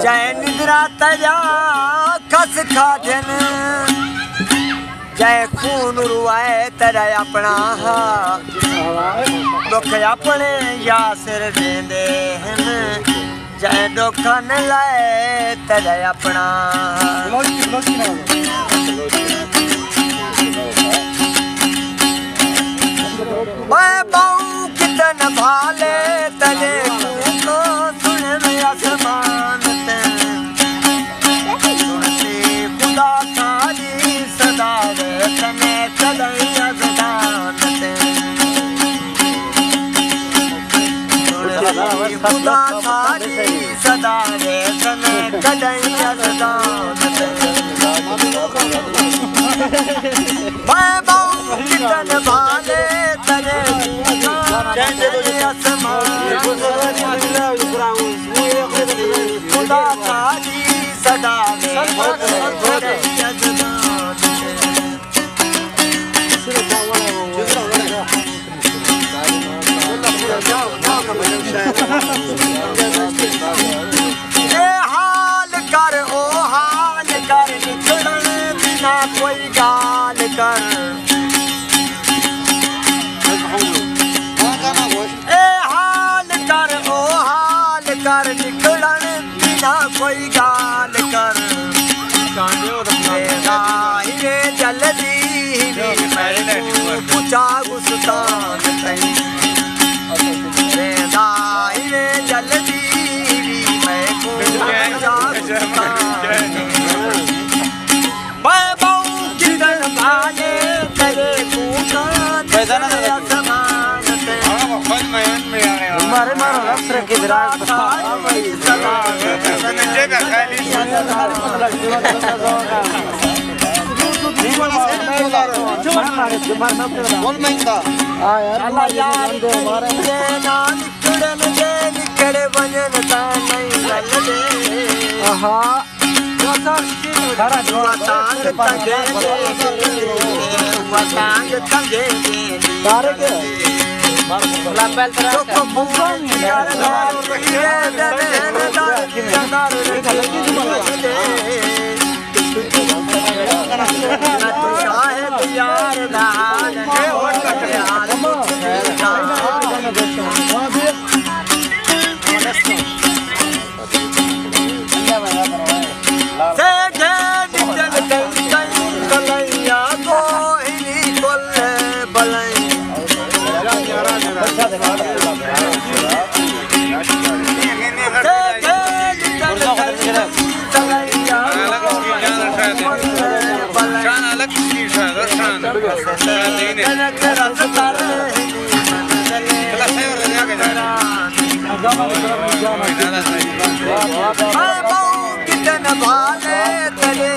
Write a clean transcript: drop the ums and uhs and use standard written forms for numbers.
जय निद्रा तजा खस खाधन जय खून रुआए तेरा अपना दुख अपने या सिर देंदे हैं जय दुख न लाए तेरा अपना मैं बाऊ कितन भाले तले को सुन में आसमान सुनते खुदा थारी सदा वे तने कदई अजदान सुनते खुदा थारी सदा वे तने कदई अजदान मैं बाऊ कितन भाले तले खुदा थारी सदा हाल कर ओ हाल कर निकलन बिना कोई गाल कर कर निकलन बिना कोई गाल कर रे जल्दी पूछा गुस्तान रे जल्दी मैं बहु किधर भागे तेरे मारे मारो अफसर के विराट lapel terasa कितन भाले तेरे